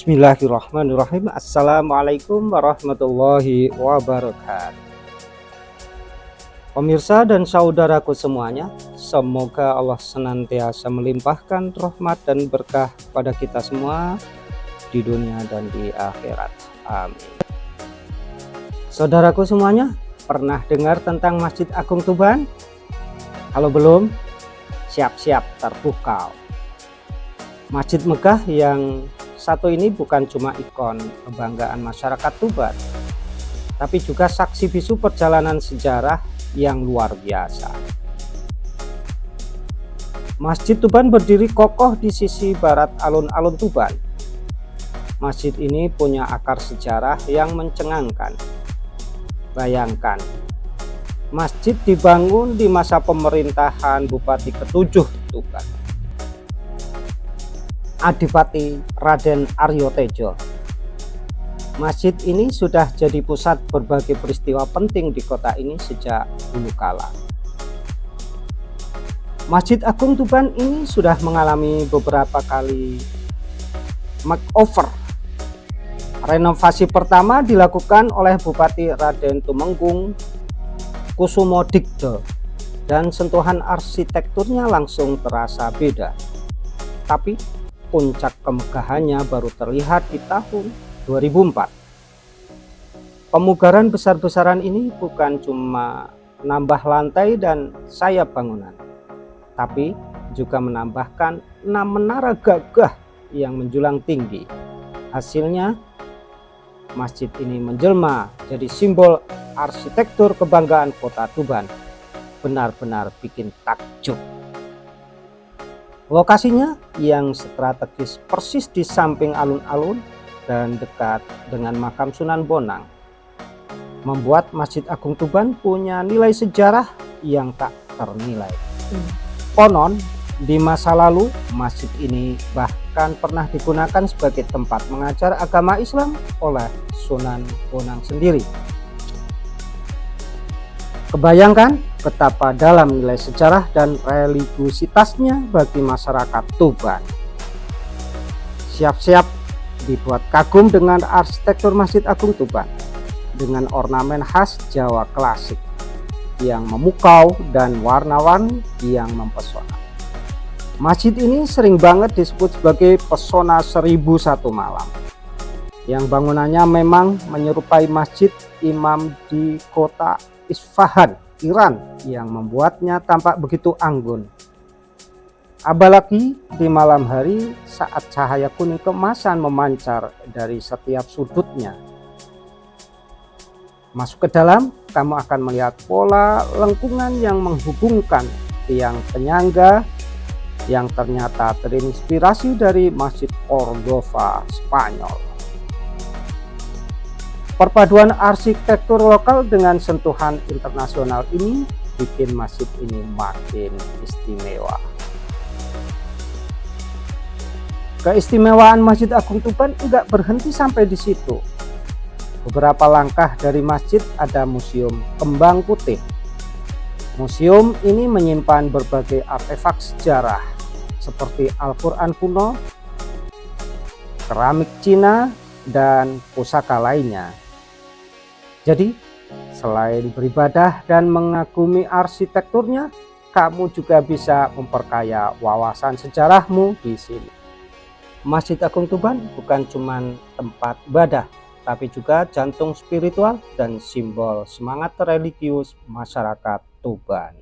Bismillahirrahmanirrahim. Assalamualaikum warahmatullahi wabarakatuh. Pemirsa dan saudaraku semuanya, semoga Allah senantiasa melimpahkan rahmat dan berkah pada kita semua di dunia dan di akhirat. Amin. Saudaraku semuanya, pernah dengar tentang Masjid Agung Tuban? Kalau belum, siap-siap terpukau. Masjid megah yang satu ini bukan cuma ikon kebanggaan masyarakat Tuban, tapi juga saksi bisu perjalanan sejarah yang luar biasa. Masjid Tuban berdiri kokoh di sisi barat alun-alun Tuban. Masjid ini punya akar sejarah yang mencengangkan. Bayangkan, masjid dibangun di masa pemerintahan Bupati ke-7 Tuban, Adipati Raden Aryo Tejo. Masjid ini sudah jadi pusat berbagai peristiwa penting di kota ini sejak dulu kala. Masjid Agung Tuban ini sudah mengalami beberapa kali makeover. Renovasi pertama dilakukan oleh Bupati Raden Tumenggung Kusumodigdo dan sentuhan arsitekturnya langsung terasa beda. Tapi puncak kemegahannya baru terlihat di tahun 2004. Pemugaran besar-besaran ini bukan cuma menambah lantai dan sayap bangunan, tapi juga menambahkan 6 menara gagah yang menjulang tinggi. Hasilnya, masjid ini menjelma jadi simbol arsitektur kebanggaan kota Tuban. Benar-benar bikin takjub. Lokasinya yang strategis persis di samping alun-alun dan dekat dengan makam Sunan Bonang membuat Masjid Agung Tuban punya nilai sejarah yang tak ternilai. Konon di masa lalu masjid ini bahkan pernah digunakan sebagai tempat mengajar agama Islam oleh Sunan Bonang sendiri. Kebayangkan betapa dalam nilai sejarah dan religiusitasnya bagi masyarakat Tuban. Siap-siap dibuat kagum dengan arsitektur Masjid Agung Tuban dengan ornamen khas Jawa klasik yang memukau dan warna-warni yang mempesona. Masjid ini sering banget disebut sebagai pesona 1001 malam, yang bangunannya memang menyerupai masjid imam di kota Isfahan, Iran, yang membuatnya tampak begitu anggun. Apalagi di malam hari saat cahaya kuning keemasan memancar dari setiap sudutnya. Masuk ke dalam, kamu akan melihat pola lengkungan yang menghubungkan tiang penyangga yang ternyata terinspirasi dari Masjid Cordova, Spanyol. Perpaduan arsitektur lokal dengan sentuhan internasional ini bikin masjid ini makin istimewa. Keistimewaan Masjid Agung Tuban enggak berhenti sampai di situ. Beberapa langkah dari masjid ada Museum Kembang Putih. Museum ini menyimpan berbagai artefak sejarah seperti Al-Quran kuno, keramik Cina, dan pusaka lainnya. Jadi, selain beribadah dan mengagumi arsitekturnya, kamu juga bisa memperkaya wawasan sejarahmu di sini. Masjid Agung Tuban bukan cuma tempat ibadah, tapi juga jantung spiritual dan simbol semangat religius masyarakat Tuban.